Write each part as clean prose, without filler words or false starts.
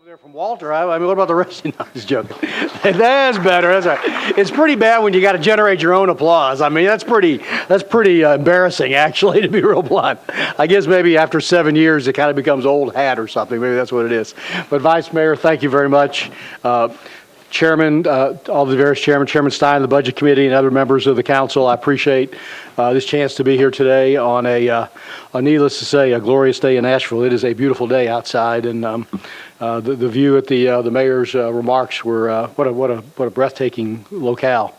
There from Walter. I mean, what about the rest? No, I'm just joking. That's better. That's right. It's pretty bad when you got to generate your own applause. I mean, that's pretty embarrassing, actually, to be real blunt. I guess maybe after 7 years, it kind of becomes old hat or something. Maybe that's what it is. But Vice Mayor, thank you very much. Chairman, all the various Chairman Stein, the Budget Committee, and other members of the council, I appreciate this chance to be here today on a needless to say, a glorious day in Nashville. It is a beautiful day outside, and the view at the mayor's remarks were what a breathtaking locale.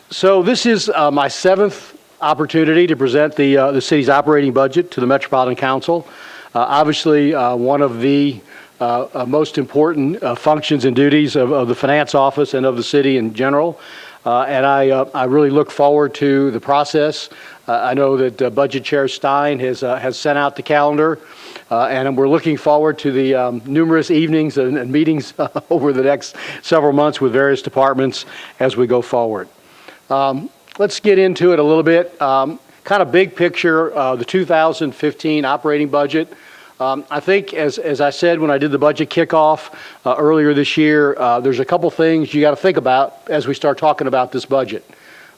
So this is my seventh opportunity to present the city's operating budget to the Metropolitan Council. Obviously, one of the most important functions and duties of the finance office and of the city in general. And I really look forward to the process. I know that Budget Chair Stein has sent out the calendar, and we're looking forward to the numerous evenings and meetings over the next several months with various departments as we go forward. Let's get into it a little bit. Kind of big picture, the 2015 operating budget. I think, as I said when I did the budget kickoff earlier this year, there's a couple things you got to think about as we start talking about this budget.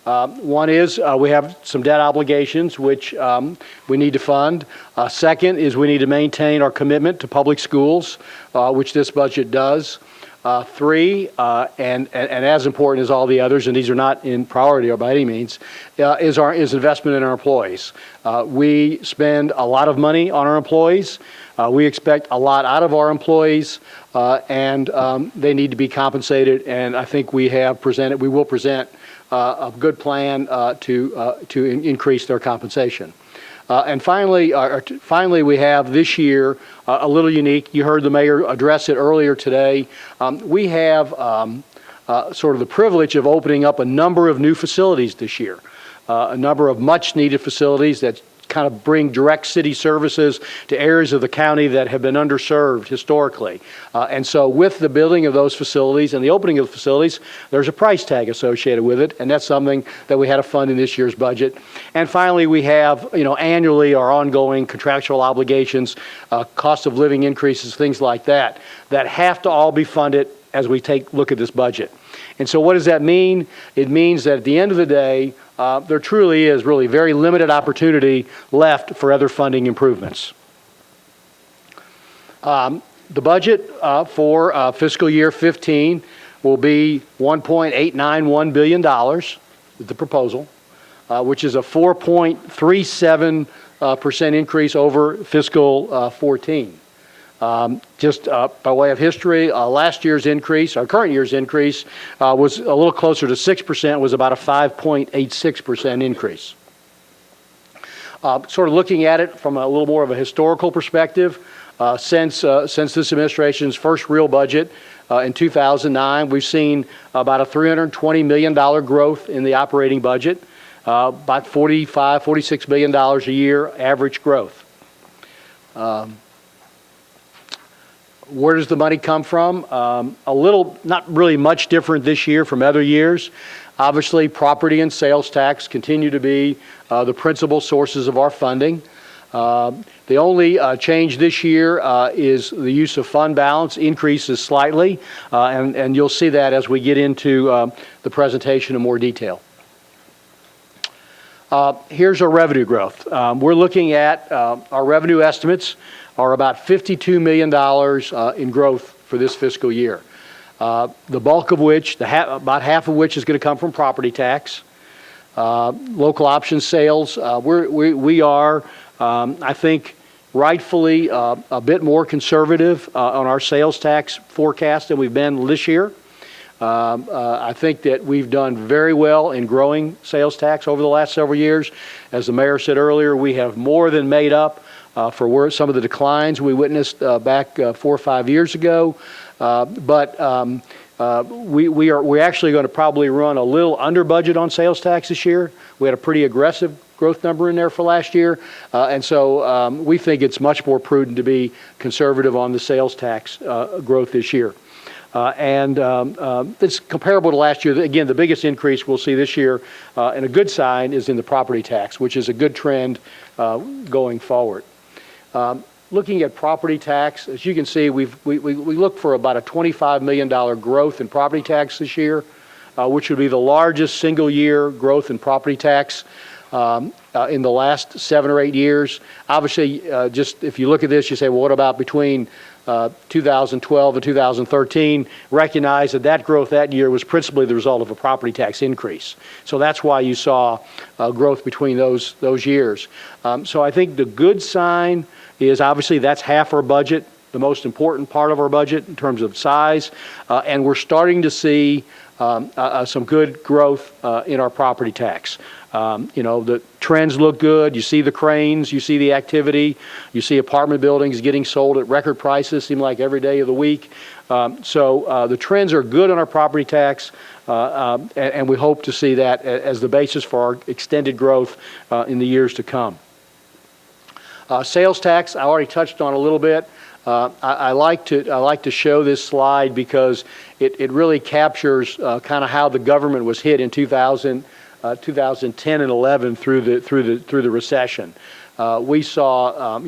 One is we have some debt obligations which we need to fund. Second is we need to maintain our commitment to public schools, which this budget does. Three, and as important as all the others, and these are not in priority or by any means, is investment in our employees. We spend a lot of money on our employees. We expect a lot out of our employees, and they need to be compensated. And I think we will present a good plan to increase their compensation. And finally, we have this year a little unique. You heard the mayor address it earlier today. We have sort of the privilege of opening up a number of new facilities this year, a number of much-needed facilities that kind of bring direct city services to areas of the county that have been underserved historically. And so with the building of those facilities and the opening of the facilities, there's a price tag associated with it, and that's something that we had to fund in this year's budget. And finally, we have, annually our ongoing contractual obligations, cost of living increases, things like that have to all be funded as we take a look at this budget. And so what does that mean? It means that at the end of the day, there truly is really very limited opportunity left for other funding improvements. The budget for fiscal year 15 will be $1.891 billion, the proposal, which is a 4.37% increase over fiscal 14. Just by way of history, last year's increase, our current year's increase, was a little closer to 6%, was about a 5.86% increase. Sort of looking at it from a little more of a historical perspective, since this administration's first real budget in 2009, we've seen about a $320 million growth in the operating budget, about $46 million a year average growth. Where does the money come from? Not really much different this year from other years. Obviously, property and sales tax continue to be the principal sources of our funding. The only change this year is the use of fund balance increases slightly, and you'll see that as we get into the presentation in more detail. Here's our revenue growth. We're looking at our revenue estimates are about $52 million in growth for this fiscal year. The bulk of which, about half of which is going to come from property tax. Local option sales, we are, I think, rightfully a bit more conservative on our sales tax forecast than we've been this year. I think that we've done very well in growing sales tax over the last several years. As the mayor said earlier, we have more than made up for some of the declines we witnessed back 4 or 5 years ago. But we're actually going to probably run a little under budget on sales tax this year. We had a pretty aggressive growth number in there for last year. And so we think it's much more prudent to be conservative on the sales tax growth this year. And it's comparable to last year. Again, the biggest increase we'll see this year, and a good sign, is in the property tax, which is a good trend going forward. Looking at property tax, as you can see, we look for about a $25 million growth in property tax this year, which would be the largest single year growth in property tax in the last 7 or 8 years. Obviously, just if you look at this, you say, well, what about between 2012 and 2013? Recognize that that growth that year was principally the result of a property tax increase. So that's why you saw growth between those years. So I think the good sign is obviously that's half our budget, the most important part of our budget in terms of size, and we're starting to see some good growth in our property tax. The trends look good. You see the cranes, you see the activity, you see apartment buildings getting sold at record prices, seem like every day of the week. So the trends are good on our property tax, and we hope to see that as the basis for our extended growth in the years to come. Sales tax, I already touched on a little bit. I like to show this slide because it really captures kind of how the government was hit in 2010 and 11 through the recession. We saw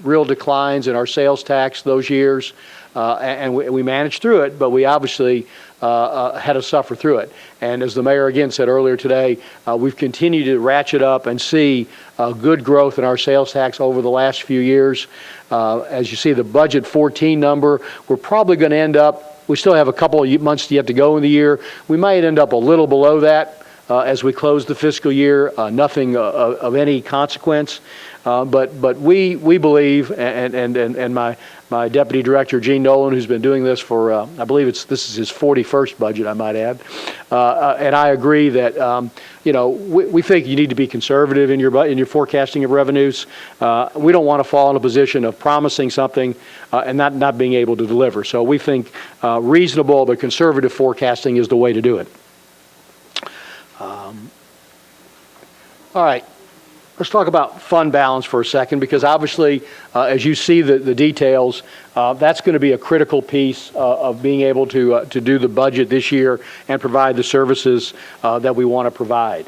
real declines in our sales tax those years, and we managed through it, but we obviously had to suffer through it. And as the mayor again said earlier today, we've continued to ratchet up and see good growth in our sales tax over the last few years. As you see the budget 14 number, we're probably going to end up, we still have a couple of months yet to go in the year. We might end up a little below that as we close the fiscal year, nothing of any consequence. But we believe, and my deputy director Gene Nolan, who's been doing this for I believe this is his 41st budget, I might add, and I agree that we think you need to be conservative in your forecasting of revenues. We don't want to fall in a position of promising something and not being able to deliver. So we think reasonable but conservative forecasting is the way to do it. All right. Let's talk about fund balance for a second, because obviously, as you see the details, that's going to be a critical piece of being able to do the budget this year and provide the services that we want to provide.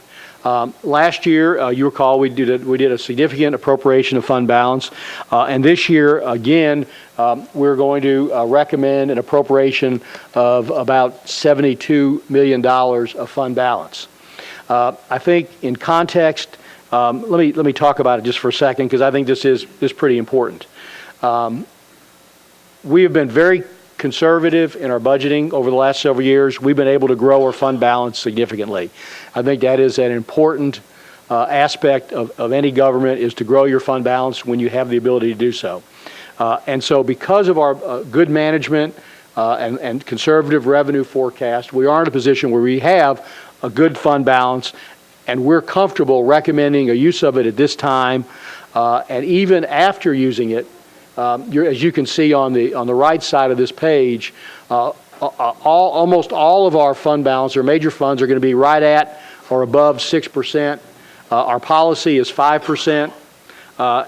Last year, you recall, we did a significant appropriation of fund balance, and this year, again, we're going to recommend an appropriation of about $72 million of fund balance. I think in context, let me talk about it just for a second, because I think this is pretty important. We have been very conservative in our budgeting over the last several years. We've been able to grow our fund balance significantly. I think that is an important aspect of any government, is to grow your fund balance when you have the ability to do so. And so because of our good management and conservative revenue forecast, we are in a position where we have a good fund balance, and we're comfortable recommending a use of it at this time, and even after using it, as you can see on the right side of this page, almost all of our fund balance or major funds are going to be right at or above 6%. Our policy is 5%,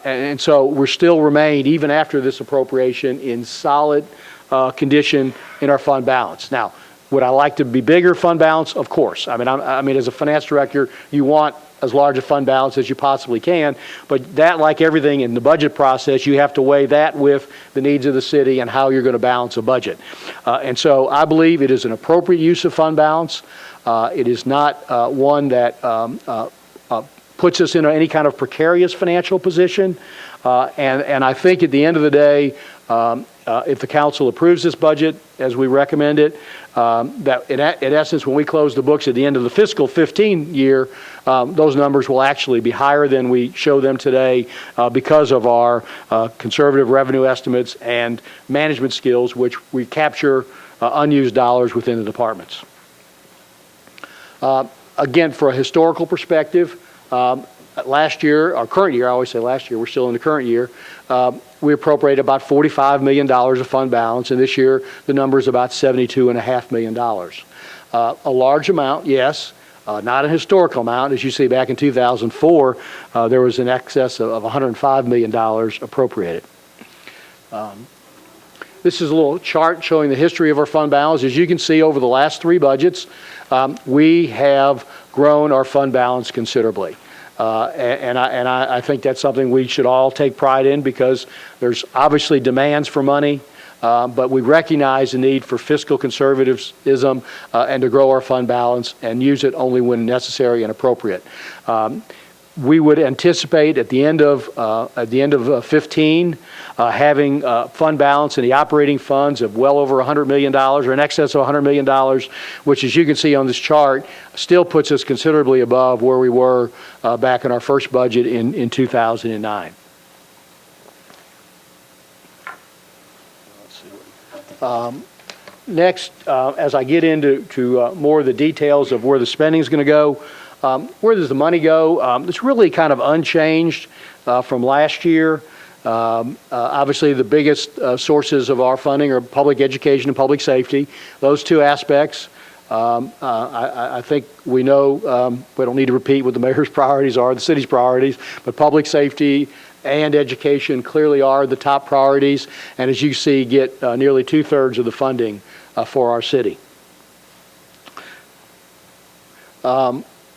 and so we're still remain, even after this appropriation, in solid condition in our fund balance. Now, would I like to be bigger fund balance? Of course. I mean, as a finance director, you want as large a fund balance as you possibly can, but that, like everything in the budget process, you have to weigh that with the needs of the city and how you're going to balance a budget. And so I believe it is an appropriate use of fund balance. It is not one that puts us in any kind of precarious financial position. And I think at the end of the day, if the council approves this budget as we recommend it, that in essence, when we close the books at the end of the fiscal 15 year, those numbers will actually be higher than we show them today because of our conservative revenue estimates and management skills, which we capture unused dollars within the departments. Again, for a historical perspective, last year, or current year, I always say last year, we're still in the current year, we appropriated about $45 million of fund balance, and this year the number is about $72.5 million. A large amount, yes, not a historical amount. As you see, back in 2004, there was an excess of $105 million appropriated. This is a little chart showing the history of our fund balance. As you can see, over the last 3 budgets, we have grown our fund balance considerably. I think that's something we should all take pride in, because there's obviously demands for money, but we recognize the need for fiscal conservatism and to grow our fund balance and use it only when necessary and appropriate. We would anticipate at the end of 15 having fund balance in the operating funds of well over $100 million, or in excess of $100 million, which, as you can see on this chart, still puts us considerably above where we were back in our first budget in 2009. Next, as I get into more of the details of where the spending is going to go, where does the money go? It's really kind of unchanged from last year. Obviously, the biggest sources of our funding are public education and public safety. Those two aspects, I think we know, we don't need to repeat what the mayor's priorities are, the city's priorities, but public safety and education clearly are the top priorities, and as you see, get nearly 2/3 of the funding for our city.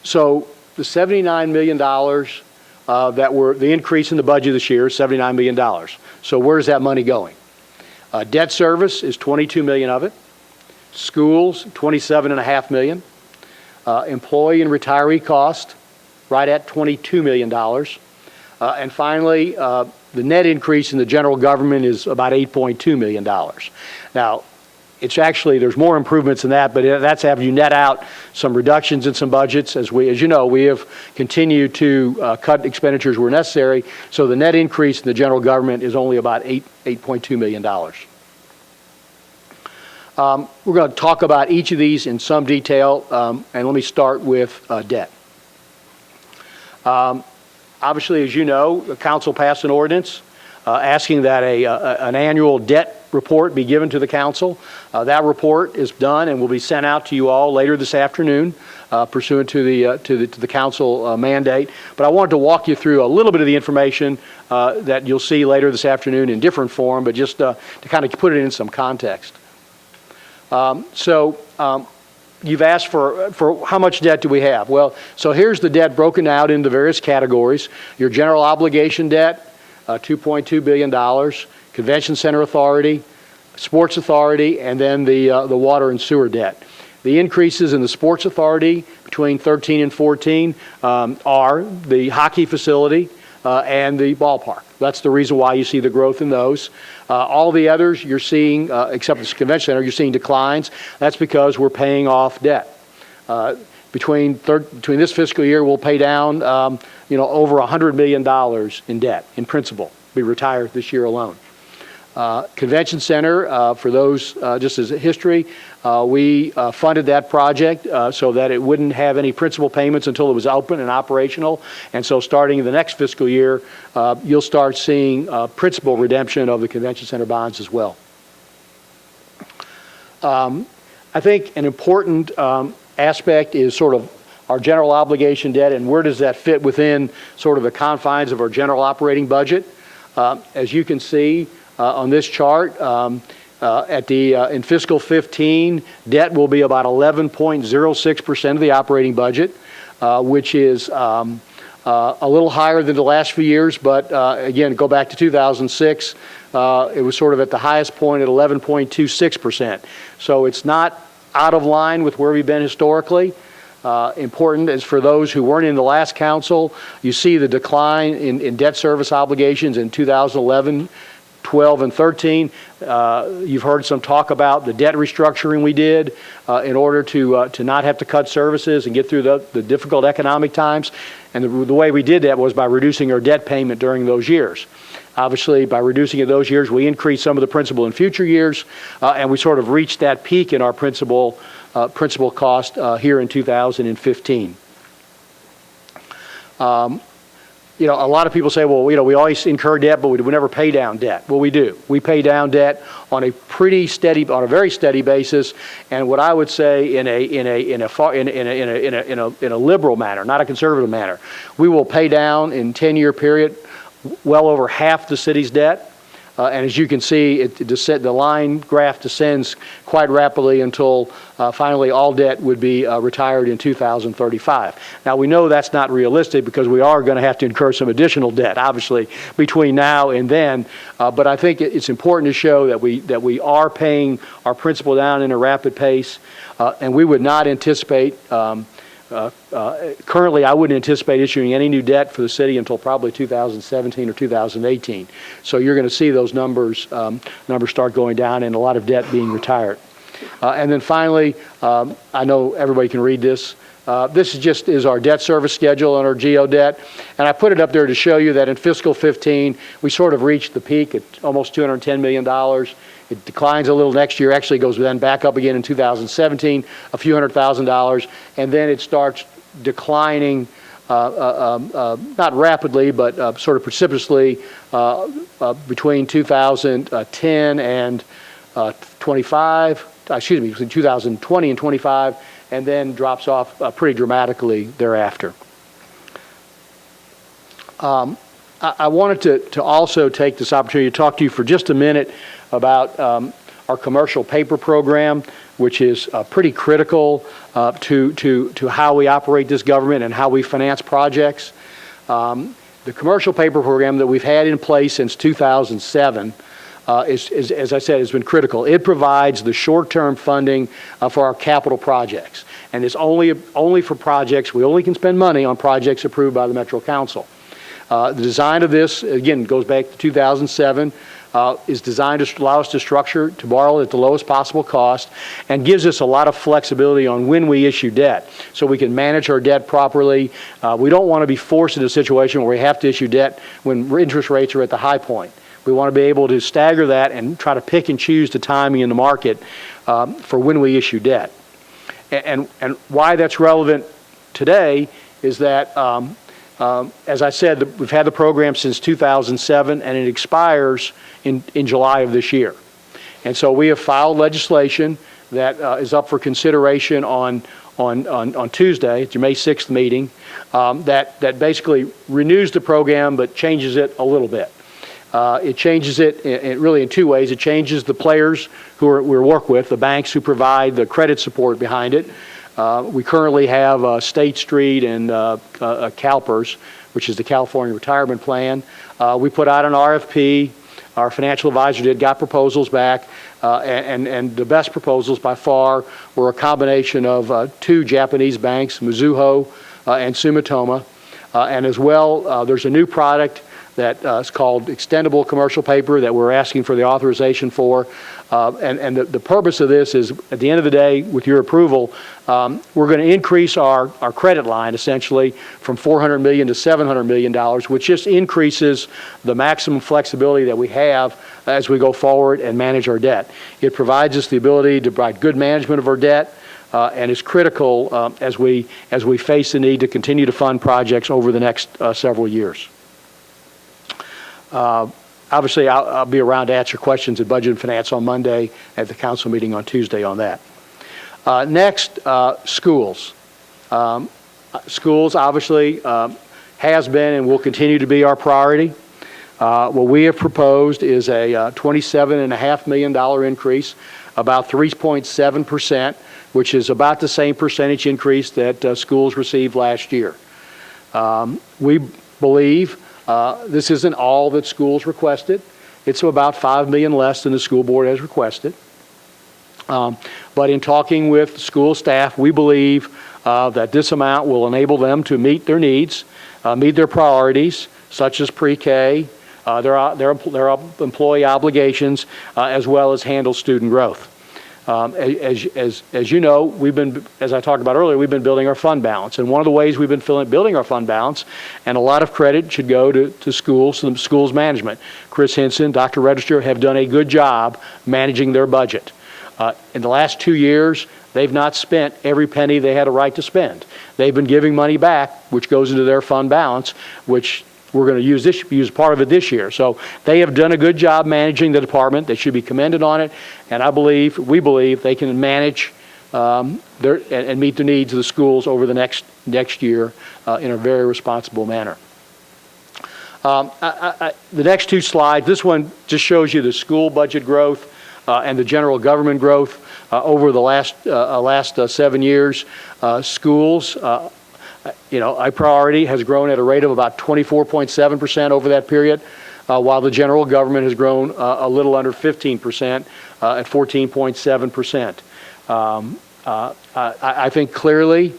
So the $79 million that were the increase in the budget this year is $79 million. So where's that money going? Debt service is $22 million of it. Schools, $27.5 million. Employee and retiree cost, right at $22 million. And finally, the net increase in the general government is about $8.2 million. Now, it's actually, there's more improvements than that, but that's after you net out some reductions in some budgets. As you know, we have continued to cut expenditures where necessary, so the net increase in the general government is only about $8.2 million. We're going to talk about each of these in some detail, and let me start with debt. Obviously, as you know, the council passed an ordinance asking that an annual debt report be given to the council. That report is done and will be sent out to you all later this afternoon, pursuant to the council mandate. But I wanted to walk you through a little bit of the information that you'll see later this afternoon in different form, but just to kind of put it in some context. You've asked for how much debt do we have? Well, so here's the debt broken out into various categories. Your general obligation debt, $2.2 billion, Convention Center Authority, Sports Authority, and then the water and sewer debt. The increases in the Sports Authority between 13 and 14 are the hockey facility and the ballpark. That's the reason why you see the growth in those. All the others you're seeing, except the Convention Center, you're seeing declines. That's because we're paying off debt. Between this fiscal year, we'll pay down over $100 million in debt, in principal, be retired this year alone. Convention Center, for those, just as a history, we funded that project so that it wouldn't have any principal payments until it was open and operational. And so starting in the next fiscal year, you'll start seeing principal redemption of the Convention Center bonds as well. I think an important aspect is sort of our general obligation debt, and where does that fit within sort of the confines of our general operating budget. As you can see on this chart, in fiscal 15, debt will be about 11.06% of the operating budget, which is a little higher than the last few years, but again, go back to 2006, it was sort of at the highest point at 11.26%. So it's not out of line with where we've been historically. Important as for those who weren't in the last council, you see the decline in debt service obligations in 2011, 12, and 13. You've heard some talk about the debt restructuring we did in order to not have to cut services and get through the difficult economic times. And the way we did that was by reducing our debt payment during those years. Obviously, by reducing it those years, we increased some of the principal in future years, and we sort of reached that peak in our principal cost here in 2015. A lot of people say, well, we always incur debt, but we never pay down debt. Well, we do. We pay down debt on a very steady basis, and what I would say in a liberal manner, not a conservative manner. We will pay down in 10-year period well over half the city's debt. And as you can see, the line graph descends quite rapidly until finally all debt would be retired in 2035. Now, we know that's not realistic because we are going to have to incur some additional debt, obviously, between now and then. But I think it's important to show that we are paying our principal down in a rapid pace, and we would not anticipate currently, I wouldn't anticipate issuing any new debt for the city until probably 2017 or 2018. So you're going to see those numbers start going down and a lot of debt being retired. And then finally, I know everybody can read this. This is our debt service schedule on our GO debt. And I put it up there to show you that in fiscal 15, we sort of reached the peak at almost $210 million. It declines a little next year, actually goes then back up again in 2017, a few $100,000, and then it starts declining, not rapidly, but sort of precipitously between 2010 and 25, between 2020 and 25, and then drops off pretty dramatically thereafter. I wanted to also take this opportunity to talk to you for just a minute about our commercial paper program, which is pretty critical to how we operate this government and how we finance projects. The commercial paper program that we've had in place since 2007 is, as I said, has been critical. It provides the short-term funding for our capital projects, and it's only for projects. We only can spend money on projects approved by the Metro Council. The design of this, again, goes back to 2007, is designed to allow us to borrow at the lowest possible cost and gives us a lot of flexibility on when we issue debt so we can manage our debt properly. We don't want to be forced into a situation where we have to issue debt when interest rates are at the high point. We want to be able to stagger that and try to pick and choose the timing in the market for when we issue debt. And why that's relevant today is that as I said, we've had the program since 2007, and it expires in July of this year. And so we have filed legislation that is up for consideration on Tuesday, it's your May 6th meeting, that basically renews the program but changes it a little bit. It changes it really in two ways. It changes the players who we work with, the banks who provide the credit support behind it. We currently have State Street and CalPERS, which is the California Retirement Plan. We put out an RFP. Our financial advisor got proposals back, and the best proposals by far were a combination of two Japanese banks, Mizuho and Sumitomo. And as well, there's a new product that is called extendable commercial paper that we're asking for the authorization for. And the purpose of this is, at the end of the day, with your approval, we're going to increase our credit line, essentially, from $400 million to $700 million, which just increases the maximum flexibility that we have as we go forward and manage our debt. It provides us the ability to provide good management of our debt, and is critical as we face the need to continue to fund projects over the next several years. Obviously, I'll be around to answer questions at Budget and Finance on Monday, at the council meeting on Tuesday on that. Next, schools. Schools obviously has been and will continue to be our priority. What we have proposed is a $27.5 million increase, about 3.7%, which is about the same percentage increase that schools received last year. We believe this isn't all that schools requested. It's about $5 million less than the school board has requested. But in talking with school staff, we believe that this amount will enable them to meet their needs, meet their priorities, such as pre-K, their employee obligations, as well as handle student growth. As you know, as I talked about earlier, we've been building our fund balance. And one of the ways we've been building our fund balance, and a lot of credit should go to schools, to the schools management. Chris Henson, Dr. Register have done a good job managing their budget. In the last 2 years, they've not spent every penny they had a right to spend. They've been giving money back, which goes into their fund balance, which we're going to use part of it this year. So they have done a good job managing the department. They should be commended on it. And we believe they can manage and meet the needs of the schools over the next year in a very responsible manner. The next two slides, this one just shows you the school budget growth and the general government growth over the last 7 years. Schools, a priority has grown at a rate of about 24.7% over that period, while the general government has grown a little under 15% at 14.7%. I think clearly,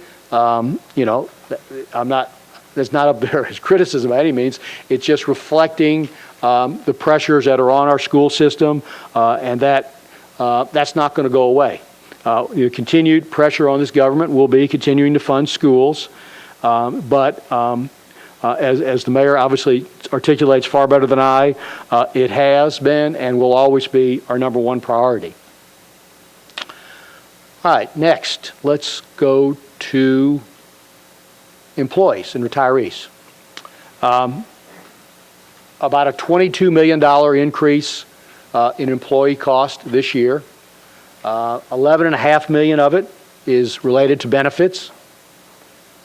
that's not up there as criticism by any means. It's just reflecting the pressures that are on our school system, and that's not going to go away. Continued pressure on this government will be continuing to fund schools, but as the mayor obviously articulates far better than I, it has been and will always be our number one priority. All right, next, let's go to employees and retirees. About a $22 million increase in employee cost this year. $11.5 million of it is related to benefits.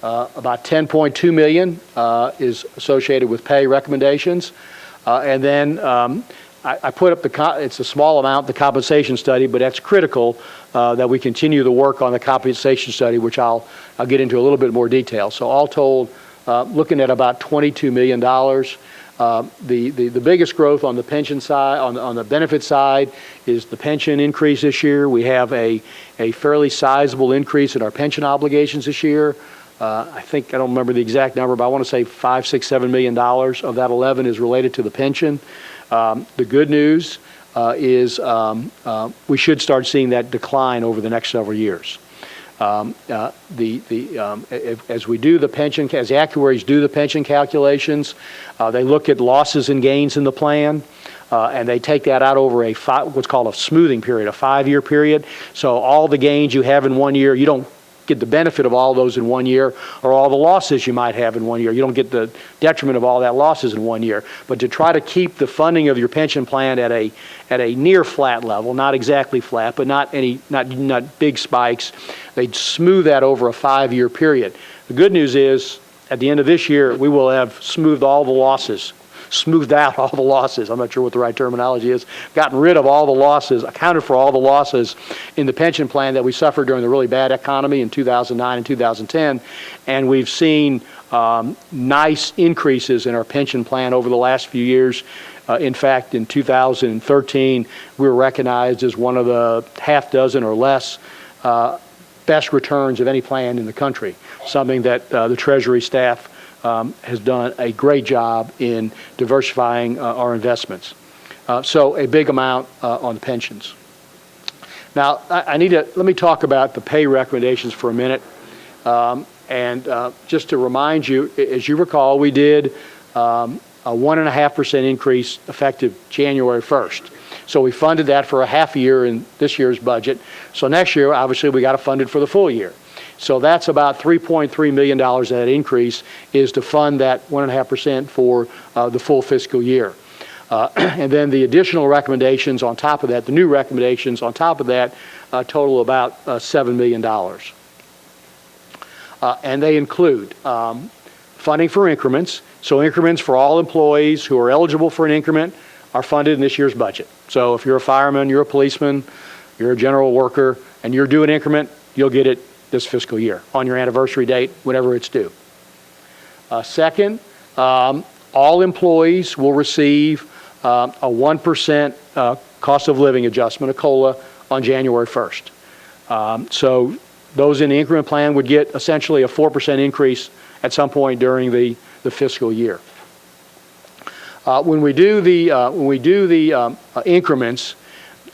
About $10.2 million is associated with pay recommendations. And then I put up it's a small amount, the compensation study, but that's critical that we continue the work on the compensation study, which I'll get into a little bit more detail. So all told, looking at about $22 million. The biggest growth on the pension side, on the benefit side, is the pension increase this year. We have a fairly sizable increase in our pension obligations this year. I don't remember the exact number, but I want to say $5, $6, $7 million of that 11 is related to the pension. The good news is we should start seeing that decline over the next several years. As we do the pension, as the actuaries do the pension calculations, they look at losses and gains in the plan, and they take that out over what's called a smoothing period, a 5-year period. So all the gains you have in 1 year, you don't get the benefit of all those in 1 year, or all the losses you might have in 1 year. You don't get the detriment of all that losses in 1 year. But to try to keep the funding of your pension plan at a near flat level, not exactly flat, but not big spikes, they'd smooth that over a 5-year period. The good news is, at the end of this year, we will have smoothed out all the losses. I'm not sure what the right terminology is. Gotten rid of all the losses, accounted for all the losses in the pension plan that we suffered during the really bad economy in 2009 and 2010. And we've seen nice increases in our pension plan over the last few years. In fact, in 2013, we were recognized as one of the half dozen or less best returns of any plan in the country, something that the Treasury staff has done a great job in diversifying our investments. So a big amount on the pensions. Now, let me talk about the pay recommendations for a minute. Just to remind you, as you recall, we did a 1.5% increase effective January 1st. So we funded that for a half a year in this year's budget. So next year, obviously, we got to fund it for the full year. So that's about $3.3 million of that increase is to fund that 1.5% for the full fiscal year. And then the additional recommendations on top of that, the new recommendations on top of that, total about $7 million. And they include funding for increments. So increments for all employees who are eligible for an increment are funded in this year's budget. So if you're a fireman, you're a policeman, you're a general worker, and you're due an increment, you'll get it this fiscal year on your anniversary date, whenever it's due. Second, all employees will receive a 1% cost of living adjustment, a COLA, on January 1st. So those in the increment plan would get essentially a 4% increase at some point during the fiscal year. When we do the increments,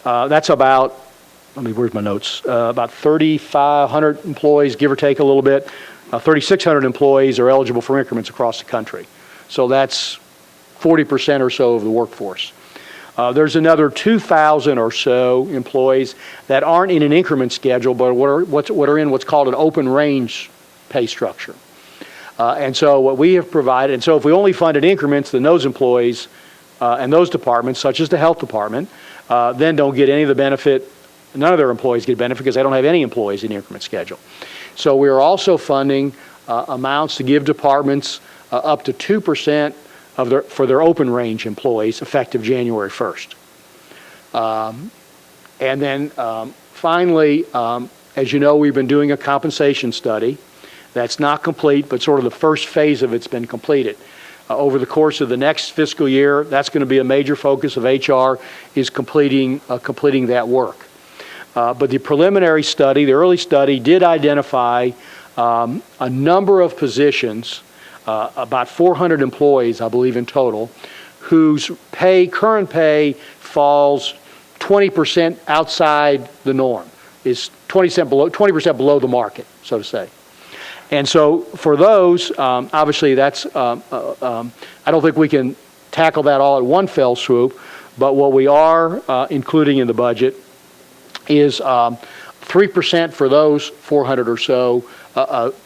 that's about, where's my notes? About 3,500 employees, give or take a little bit. 3,600 employees are eligible for increments across the country. So that's 40% or so of the workforce. There's another 2,000 or so employees that aren't in an increment schedule, but what are in what's called an open range pay structure. And so what we have provided, and so if we only funded increments, then those employees and those departments, such as the health department, then don't get any of the benefit. None of their employees get benefit because they don't have any employees in the increment schedule. So we are also funding amounts to give departments up to 2% for their open range employees effective January 1st. And then finally, as you know, we've been doing a compensation study. That's not complete, but sort of the first phase of it's been completed. Over the course of the next fiscal year, that's going to be a major focus of HR, is completing that work. But the preliminary study, the early study, did identify a number of positions, about 400 employees, I believe, in total, whose current pay falls 20% outside the norm, is 20% below the market, so to say. And so for those, obviously that's, I don't think we can tackle that all at one fell swoop, but what we are including in the budget is 3% for those 400 or so,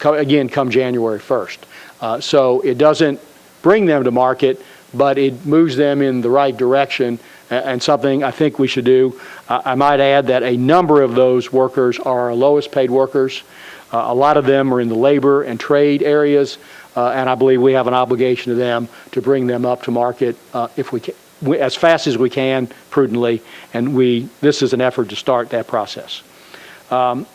again, come January 1st. So it doesn't bring them to market, but it moves them in the right direction, and something I think we should do. I might add that a number of those workers are our lowest paid workers. A lot of them are in the labor and trade areas, and I believe we have an obligation to them to bring them up to market if we can, as fast as we can, prudently, and this is an effort to start that process. The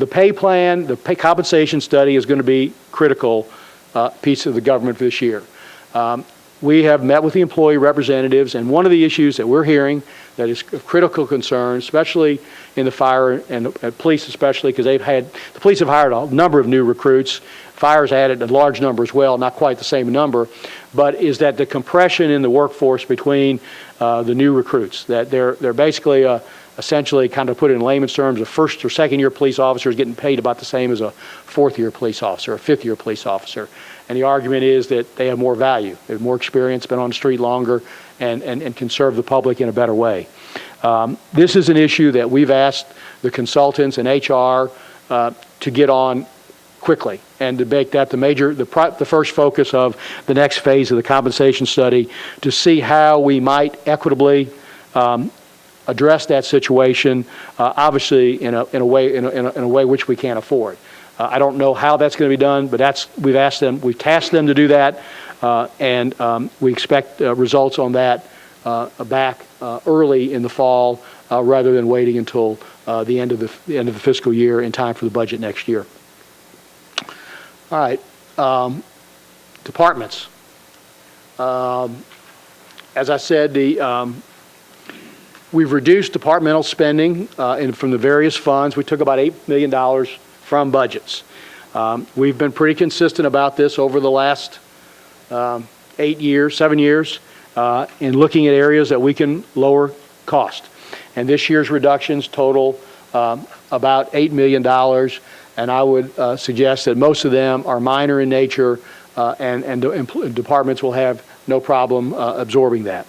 pay plan, the pay compensation study is going to be critical piece of the government for this year. We have met with the employee representatives, and one of the issues that we're hearing that is of critical concern, especially in the fire and the police, especially because the police have hired a number of new recruits. Fire's added a large number as well, not quite the same number, but is that the compression in the workforce between the new recruits, that they're basically essentially, kind of put it in layman's terms, a first or second year police officer is getting paid about the same as a fourth year police officer, a fifth year police officer. And the argument is that they have more value, they have more experience, been on the street longer, and can serve the public in a better way. This is an issue that we've asked the consultants and HR to get on quickly, and to make that the first focus of the next phase of the compensation study, to see how we might equitably address that situation, obviously in a way which we can't afford. I don't know how that's going to be done, but we've tasked them to do that, and we expect results on that back early in the fall, rather than waiting until the end of the fiscal year in time for the budget next year. All right, departments. As I said, we've reduced departmental spending from the various funds. We took about $8 million from budgets. We've been pretty consistent about this over the last 7 years, in looking at areas that we can lower cost. And this year's reductions total about $8 million, and I would suggest that most of them are minor in nature, and departments will have no problem absorbing that.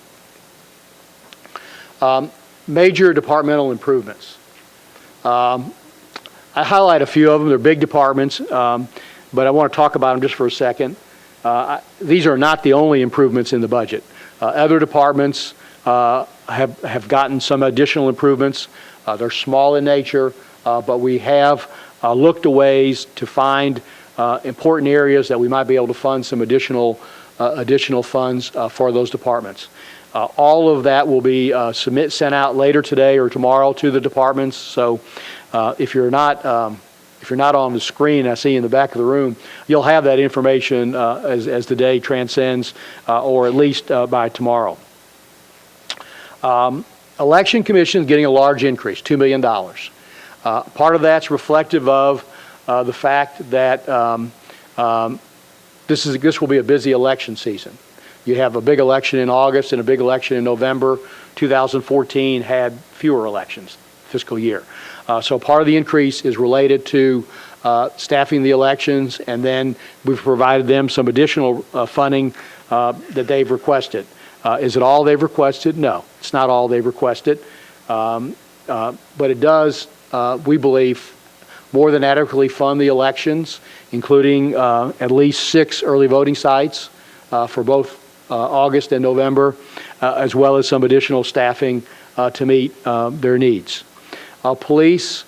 Major departmental improvements. I highlight a few of them. They're big departments, but I want to talk about them just for a second. These are not the only improvements in the budget. Other departments have gotten some additional improvements. They're small in nature, but we have looked at ways to find important areas that we might be able to fund some additional funds for those departments. All of that will be sent out later today or tomorrow to the departments. So if you're not on the screen, I see in the back of the room, you'll have that information as the day transcends, or at least by tomorrow. Election Commission is getting a large increase, $2 million. Part of that's reflective of the fact that this will be a busy election season. You have a big election in August and a big election in November. 2014 had fewer elections, fiscal year. So part of the increase is related to staffing the elections, and then we've provided them some additional funding that they've requested. Is it all they've requested? No, it's not all they've requested. But it does, we believe, more than adequately fund the elections, including at least 6 early voting sites for both August and November, as well as some additional staffing to meet their needs. Police,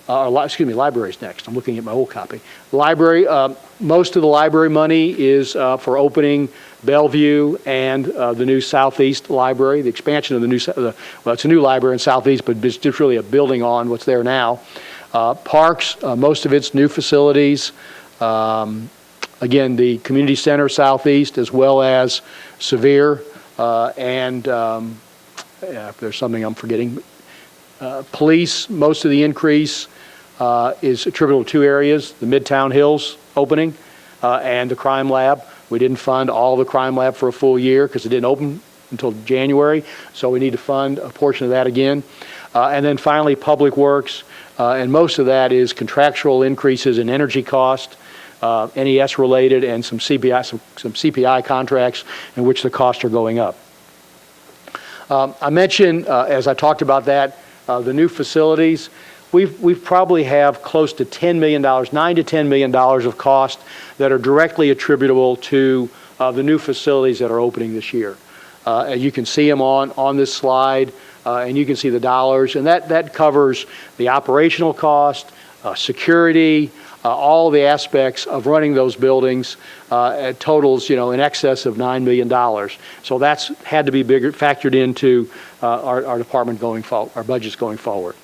library's next. I'm looking at my old copy. Library, most of the library money is for opening Bellevue and the new Southeast Library, the expansion of the new, well, it's a new library in Southeast, but it's just really a building on what's there now. Parks, most of its new facilities. Again, the community center Southeast, as well as Sevier, and if there's something I'm forgetting. Police, most of the increase is attributable to two areas, the Midtown Hills opening and the crime lab. We didn't fund all the crime lab for a full year because it didn't open until January, so we need to fund a portion of that again. And then finally, public works, and most of that is contractual increases in energy cost, NES related, and some CPI contracts in which the costs are going up. I mentioned, as I talked about that, the new facilities. We've probably have close to $10 million, $9 to $10 million of cost that are directly attributable to the new facilities that are opening this year. You can see them on this slide, and you can see the dollars, and that covers the operational cost, security, all the aspects of running those buildings. It totals, in excess of $9 million. So that's had to be factored into our department going forward, our budgets going forward.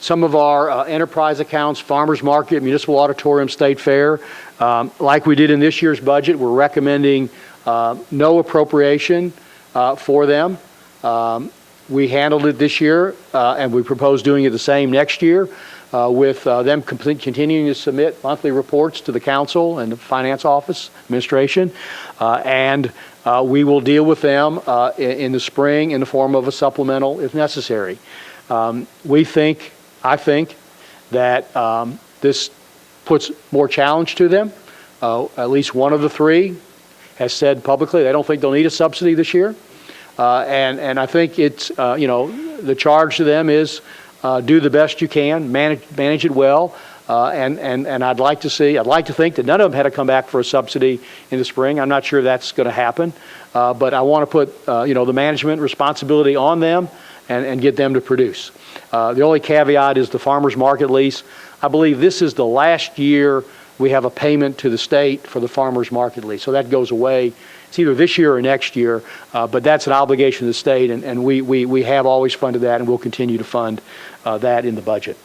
Some of our enterprise accounts, farmers market, municipal auditorium, state fair, like we did in this year's budget, we're recommending no appropriation for them. We handled it this year, and we propose doing it the same next year with them continuing to submit monthly reports to the council and the finance office administration, and we will deal with them in the spring in the form of a supplemental if necessary. I think that this puts more challenge to them. At least one of the three has said publicly they don't think they'll need a subsidy this year. And I think it's, the charge to them is do the best you can, manage it well. And I'd like to think that none of them had to come back for a subsidy in the spring. I'm not sure that's going to happen. But I want to put, the management responsibility on them and get them to produce. The only caveat is the farmer's market lease. I believe this is the last year we have a payment to the state for the farmer's market lease. So that goes away. It's either this year or next year, but that's an obligation to the state, and we have always funded that, and we'll continue to fund that in the budget.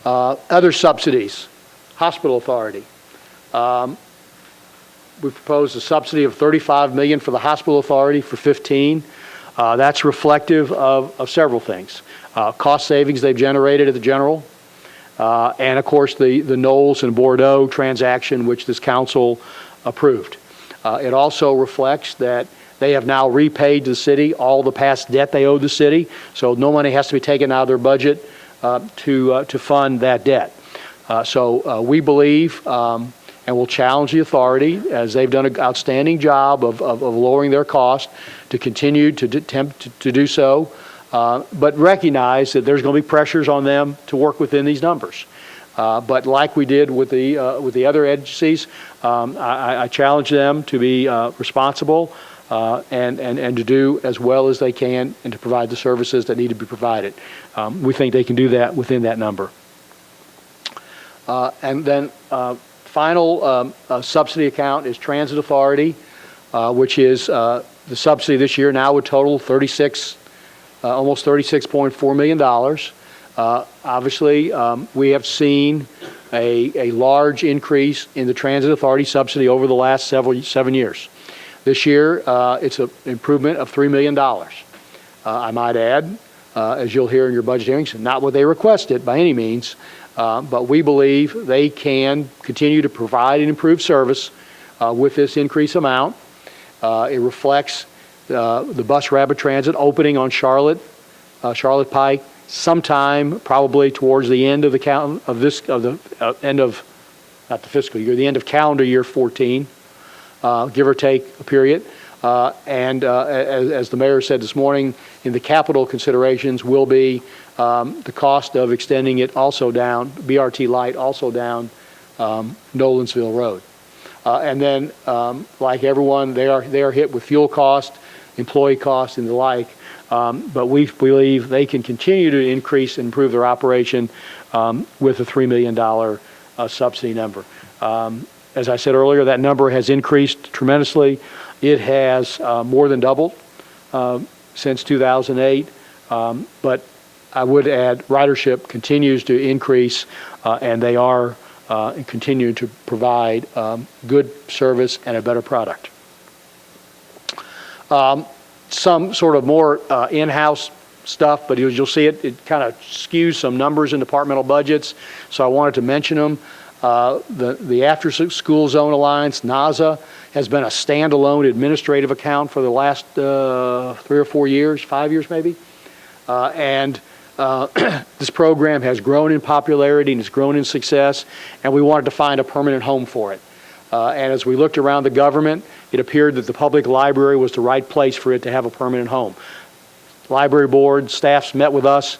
Other subsidies, hospital authority. We proposed a subsidy of $35 million for the hospital authority for 15. That's reflective of several things. Cost savings they've generated at the general, and of course the Knowles and Bordeaux transaction, which this council approved. It also reflects that they have now repaid to the city all the past debt they owed the city, so no money has to be taken out of their budget to fund that debt. So we believe, and we'll challenge the authority, as they've done an outstanding job of lowering their cost, to continue to attempt to do so, but recognize that there's going to be pressures on them to work within these numbers. But like we did with the other agencies, I challenge them to be responsible and to do as well as they can and to provide the services that need to be provided. We think they can do that within that number. And then final subsidy account is Transit Authority, which is the subsidy this year now would total almost $36.4 million. Obviously, we have seen a large increase in the Transit Authority subsidy over the last 7 years. This year, it's an improvement of $3 million. I might add, as you'll hear in your budget hearings, not what they requested by any means, but we believe they can continue to provide and improve service with this increased amount. It reflects the bus rapid transit opening on Charlotte Pike sometime probably towards the end of the end of calendar year 14, give or take a period. And as the mayor said this morning, in the capital considerations will be the cost of extending it also down, BRT Light also down Nolensville Road. And then, like everyone, they are hit with fuel cost. employee costs and the like. But we believe they can continue to increase and improve their operation with a $3 million subsidy number. As I said earlier, that number has increased tremendously. It has more than doubled since 2008. But I would add ridership continues to increase, and they are continuing to provide good service and a better product. Some sort of more in-house stuff, but you'll see it kind of skews some numbers in departmental budgets, so I wanted to mention them. The After School Zone Alliance, NASA, has been a standalone administrative account for the last 3 or 4 years, 5 years maybe. This program has grown in popularity and it's grown in success, and we wanted to find a permanent home for it. And as we looked around the government, it appeared that the public library was the right place for it to have a permanent home. Library board, staffs met with us,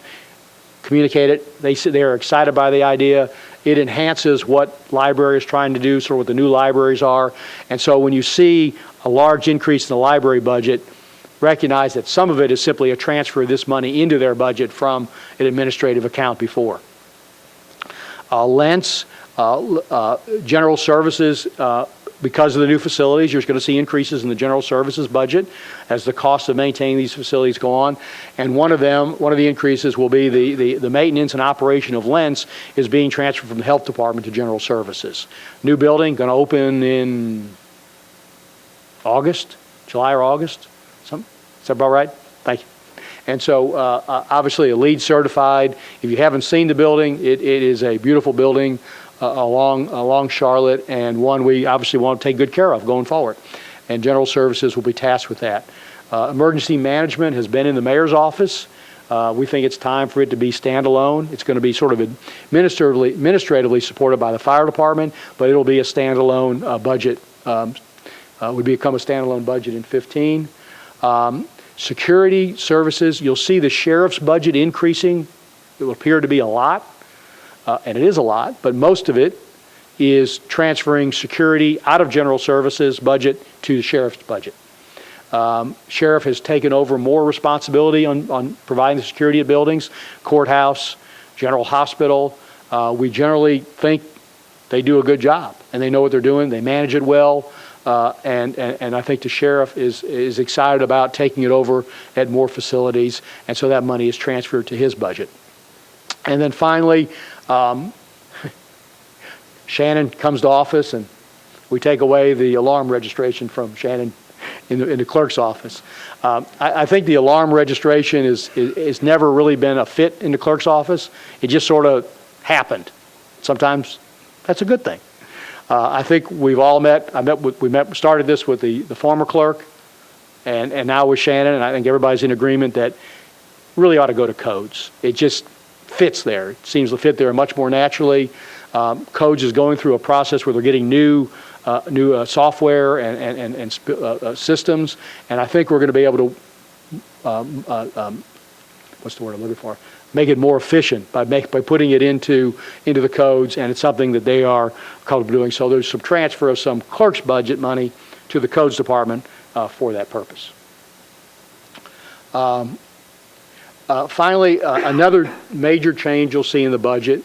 communicated. They said they are excited by the idea. It enhances what library is trying to do, sort of what the new libraries are. And so when you see a large increase in the library budget, recognize that some of it is simply a transfer of this money into their budget from an administrative account before. Lents, general services, because of the new facilities, you're going to see increases in the general services budget as the cost of maintaining these facilities go on. And one of the increases will be the maintenance and operation of Lents is being transferred from the health department to general services. New building going to open in August, July or August. Is that about right? Thank you. And so obviously a LEED certified. If you haven't seen the building, it is a beautiful building along Charlotte, and one we obviously want to take good care of going forward. And general services will be tasked with that. Emergency management has been in the mayor's office. We think it's time for it to be standalone. It's going to be sort of administratively supported by the fire department, but it'll be a standalone budget. Would become a standalone budget in 15. Security services, you'll see the sheriff's budget increasing. It will appear to be a lot, and it is a lot, but most of it is transferring security out of general services budget to the sheriff's budget. Sheriff has taken over more responsibility on providing the security of buildings, courthouse, general hospital. We generally think they do a good job, and they know what they're doing. They manage it well. And I think the sheriff is excited about taking it over at more facilities, and so that money is transferred to his budget. And then finally, Shannon comes to office, and we take away the alarm registration from Shannon in the clerk's office. I think the alarm registration is never really been a fit in the clerk's office. It just sort of happened. Sometimes that's a good thing. I think we've all met. Started this with the former clerk, and now with Shannon, and I think everybody's in agreement that really ought to go to codes. It just fits there. It seems to fit there much more naturally. Codes is going through a process where they're getting new software and systems, and I think we're going to be able to what's the word I'm looking for? Make it more efficient by putting it into the codes, and it's something that they are comfortable doing. So there's some transfer of some clerk's budget money to the codes department for that purpose. Finally, another major change you'll see in the budget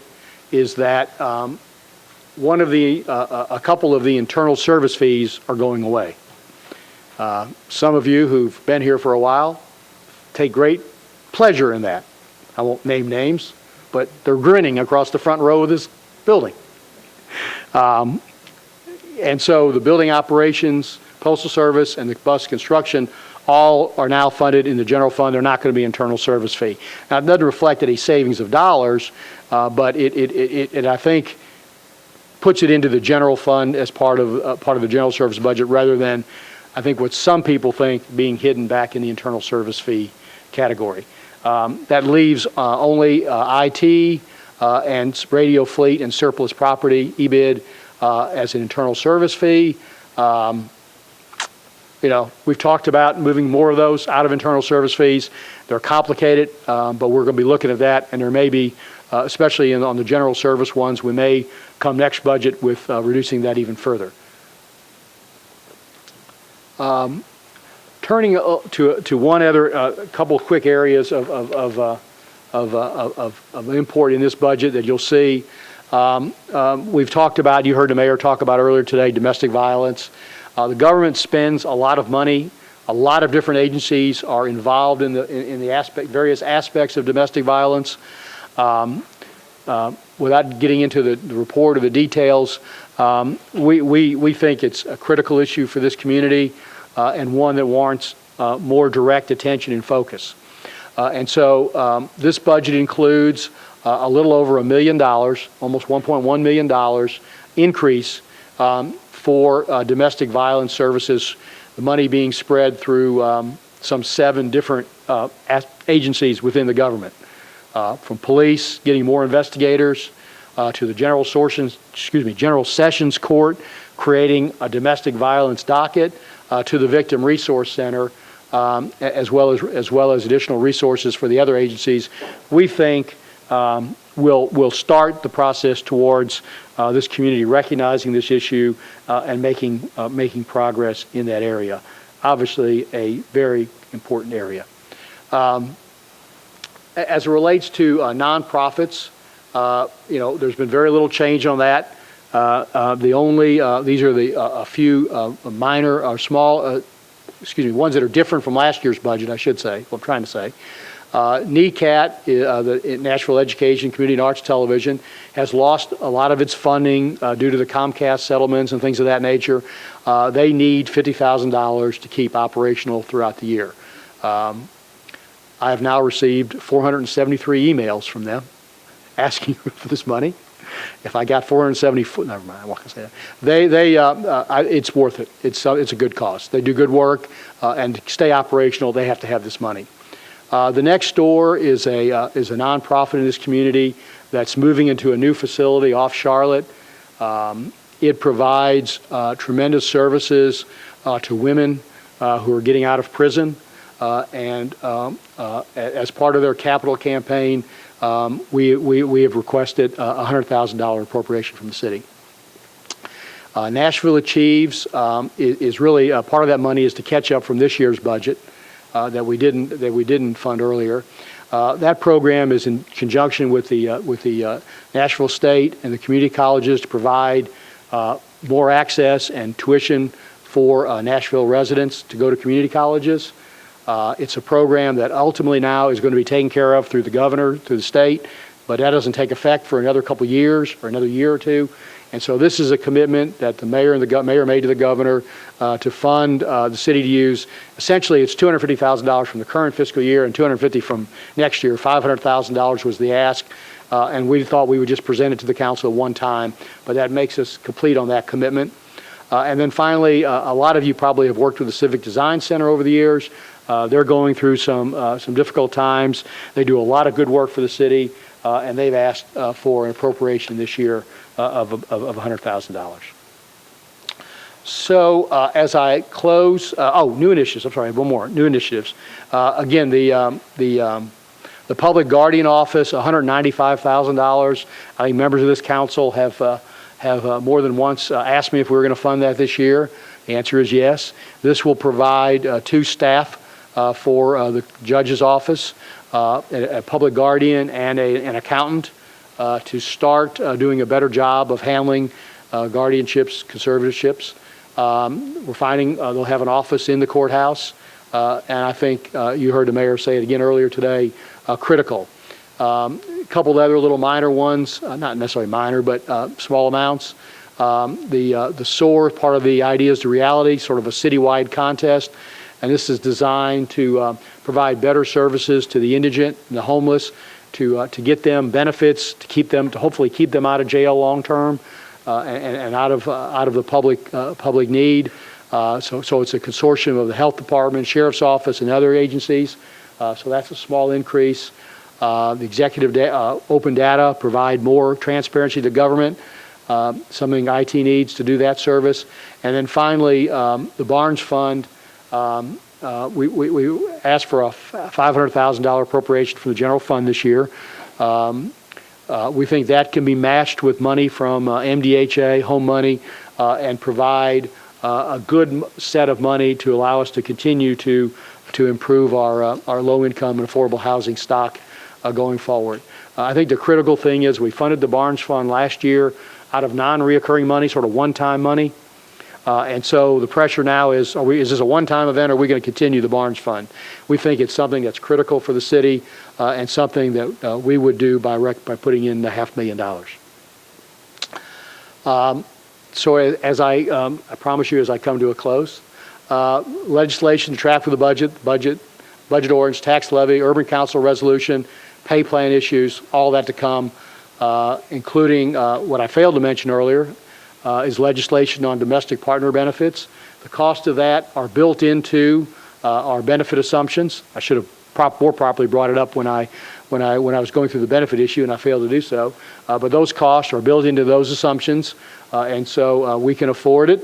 is that a couple of the internal service fees are going away. Some of you who've been here for a while take great pleasure in that. I won't name names, but they're grinning across the front row of this building. And so the building operations, postal service, and the bus construction all are now funded in the general fund. They're not going to be internal service fee. Now, it doesn't reflect any savings of dollars, but it I think puts it into the general fund as part of the general service budget, rather than, I think, what some people think being hidden back in the internal service fee category. That leaves only IT and radio fleet and surplus property, EBID, as an internal service fee. We've talked about moving more of those out of internal service fees. They're complicated, but we're going to be looking at that, and there may be, especially on the general service ones, we may come next budget with reducing that even further. Turning to one other couple of quick areas of import in this budget that you'll see. We've talked about, you heard the mayor talk about earlier today, domestic violence. The government spends a lot of money. A lot of different agencies are involved in the various aspects of domestic violence. Without getting into the report or the details, we think it's a critical issue for this community and one that warrants more direct attention and focus. And so this budget includes a little over $1 million, almost $1.1 million increase for domestic violence services, the money being spread through some 7 different agencies within the government. From police, getting more investigators, to the General Sessions Court, creating a domestic violence docket, to the Victim Resource Center, as well as additional resources for the other agencies. We think we'll start the process towards this community recognizing this issue and making progress in that area. Obviously, a very important area. As it relates to nonprofits, there's been very little change on that. These are a few minor or small, ones that are different from last year's budget, I should say, what I'm trying to say. NECAT, the Nashville Education, Community and Arts Television, has lost a lot of its funding due to the Comcast settlements and things of that nature. They need $50,000 to keep operational throughout the year. I have now received 473 emails from them asking for this money. If I got 474, never mind, I'm not going to say that. It's worth it. It's a good cause. They do good work, and to stay operational, they have to have this money. The next door is a nonprofit in this community that's moving into a new facility off Charlotte. It provides tremendous services to women who are getting out of prison, and as part of their capital campaign, we have requested a $100,000 appropriation from the city. Nashville Achieves is really part of that money is to catch up from this year's budget that we didn't fund earlier. That program is in conjunction with the Nashville State and the community colleges to provide more access and tuition for Nashville residents to go to community colleges. It's a program that ultimately now is going to be taken care of through the governor, through the state, but that doesn't take effect for another couple of years or another year or two. And so this is a commitment that the mayor and the mayor made to the governor to fund the city to use. Essentially, it's $250,000 from the current fiscal year and $250,000 from next year. $500,000 was the ask, and we thought we would just present it to the council at one time, but that makes us complete on that commitment. And then finally, a lot of you probably have worked with the Civic Design Center over the years. They're going through some difficult times. They do a lot of good work for the city, and they've asked for an appropriation this year of $100,000. So as I close, new initiatives. I'm sorry, one more. New initiatives. Again, the Public Guardian Office, $195,000. I think members of this council have more than once asked me if we were going to fund that this year. The answer is yes. This will provide 2 staff for the judge's office, a public guardian and an accountant to start doing a better job of handling guardianships, conservatorships. We're finding they'll have an office in the courthouse, and I think you heard the mayor say it again earlier today, critical. A couple of other little minor ones, not necessarily minor, but small amounts. The SOAR, part of the Ideas to Reality, sort of a citywide contest. And this is designed to provide better services to the indigent and the homeless, to get them benefits, to hopefully keep them out of jail long term, and out of the public need. So it's a consortium of the health department, sheriff's office, and other agencies. So that's a small increase. The executive open data provide more transparency to government. Something IT needs to do that service. And then finally, the Barnes Fund. We asked for a $500,000 appropriation from the general fund this year. We think that can be matched with money from MDHA, home money, and provide a good set of money to allow us to continue to improve our low-income and affordable housing stock going forward. I think the critical thing is we funded the Barnes Fund last year out of non-reoccurring money, sort of one-time money. And so the pressure now is this a one-time event, or are we going to continue the Barnes Fund? We think it's something that's critical for the city and something that we would do by putting in the $500,000. So as I promise you, as I come to a close, legislation to track for the budget ordinance, tax levy, urban council resolution, pay plan issues, all that to come, including what I failed to mention earlier, is legislation on domestic partner benefits. The cost of that are built into our benefit assumptions. I should have more properly brought it up when I was going through the benefit issue, and I failed to do so. But those costs are built into those assumptions, and so we can afford it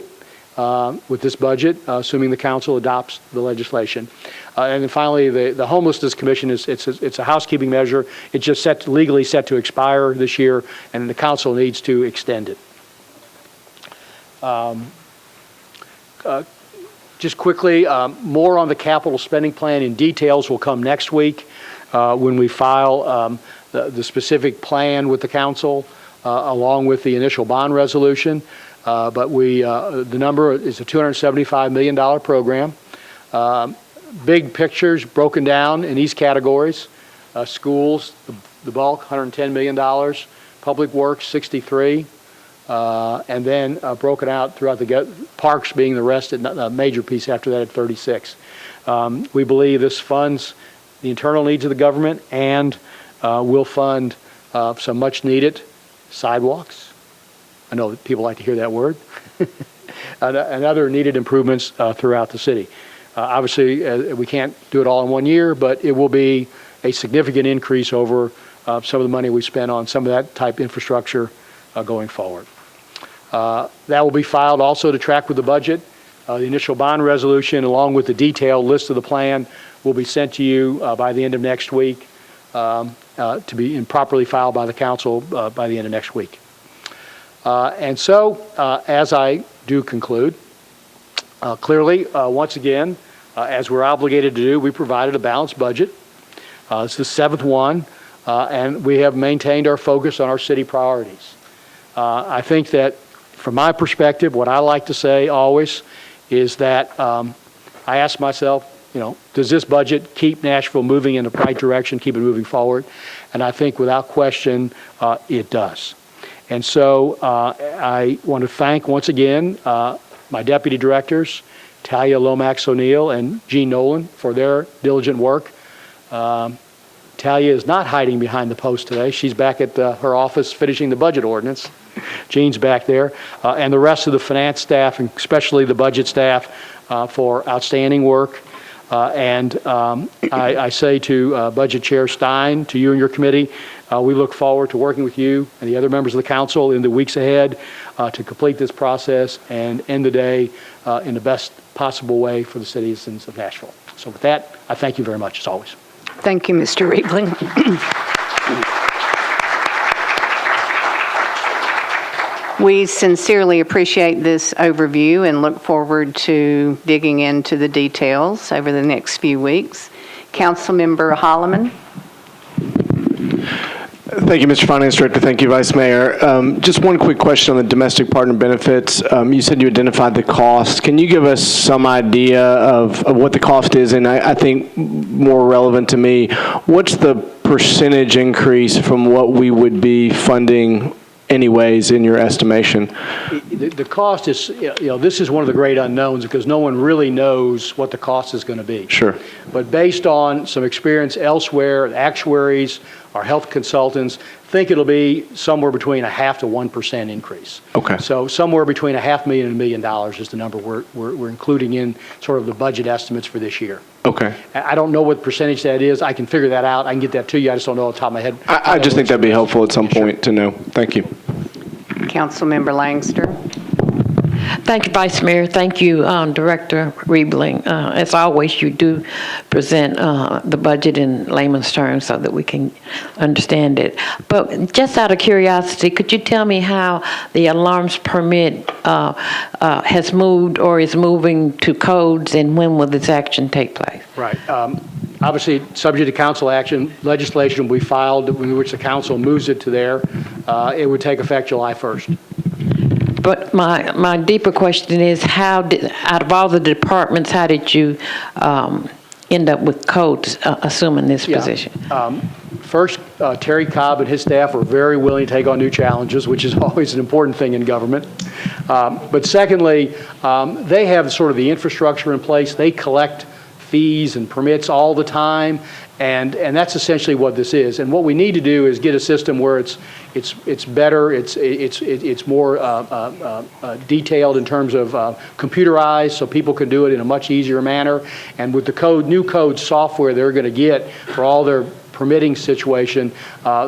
with this budget, assuming the council adopts the legislation. And then finally, the homelessness commission it's a housekeeping measure. It's just legally set to expire this year, and the council needs to extend it. Just quickly, more on the capital spending plan in details will come next week when we file the specific plan with the council along with the initial bond resolution. But the number is a $275 million program. Big pictures broken down in these categories. Schools, the bulk, $110 million. Public works, $63 and then broken out throughout the parks being the rest, a major piece after that at 36. We believe this funds the internal needs of the government and will fund some much needed sidewalks. I know that people like to hear that word. and other needed improvements throughout the city. Obviously, we can't do it all in 1 year, but it will be a significant increase over some of the money we spent on some of that type infrastructure going forward. That will be filed also to track with the budget. The initial bond resolution, along with the detailed list of the plan, will be sent to you by the end of next week to be properly filed by the council by the end of next week. And so, as I do conclude, clearly, once again, as we're obligated to do, we provided a balanced budget. It's the seventh one, and we have maintained our focus on our city priorities. I think that, from my perspective, what I like to say always is that I ask myself, does this budget keep Nashville moving in the right direction, keep it moving forward? And I think without question, it does. And so I want to thank once again my deputy directors, Talia Lomax O'Neill and Jean Nolan, for their diligent work. Talia is not hiding behind the post today. She's back at her office finishing the budget ordinance. Jean's back there. And the rest of the finance staff, and especially the budget staff, for outstanding work. I say to Budget Chair Stein, to you and your committee, we look forward to working with you and the other members of the council in the weeks ahead to complete this process and end the day in the best possible way for the citizens of Nashville. So with that, I thank you very much, as always. Thank you, Mr. Riebling. We sincerely appreciate this overview and look forward to digging into the details over the next few weeks. Councilmember Holloman. Thank you, Mr. Finance Director. Thank you, Vice Mayor. Just one quick question on the domestic partner benefits. You said you identified the cost. Can you give us some idea of what the cost is? And I think more relevant to me, what's the percentage increase from what we would be funding anyways in your estimation? The cost is, this is one of the great unknowns because no one really knows what the cost is going to be. Sure. But based on some experience elsewhere, the actuaries, our health consultants think it'll be somewhere between 0.5% to 1% increase. Okay. So somewhere between $500,000 and $1 million is the number we're including in sort of the budget estimates for this year. Okay. I don't know what percentage that is. I can figure that out. I can get that to you. I just don't know off the top of my head. I just think that'd be helpful at some point to know. Thank you. Councilmember Langster. Thank you, Vice Mayor. Thank you, Director Riebling. As always, you do present the budget in layman's terms so that we can understand it. But just out of curiosity, could you tell me how the alarms permit has moved or is moving to codes, and when will this action take place? Right. Obviously, subject to council action, legislation will be filed in which the council moves it to there. It would take effect July 1st. But my deeper question is, out of all the departments, how did you end up with codes assuming this position? First, Terry Cobb and his staff were very willing to take on new challenges, which is always an important thing in government. But secondly, they have sort of the infrastructure in place. They collect fees and permits all the time, and that's essentially what this is. And what we need to do is get a system where it's better, it's more detailed in terms of computerized, so people can do it in a much easier manner. And with the new code software they're going to get for all their permitting situation,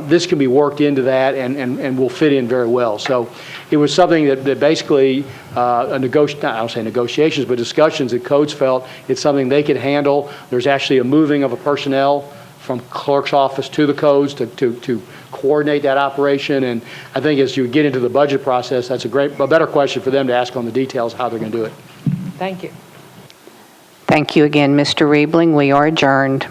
this can be worked into that and will fit in very well. So it was something that basically I don't say negotiations, but discussions that codes felt it's something they could handle. There's actually a moving of a personnel from clerk's office to the codes to coordinate that operation. And I think as you get into the budget process, that's a better question for them to ask on the details how they're going to do it. Thank you. Thank you again, Mr. Riebling. We are adjourned.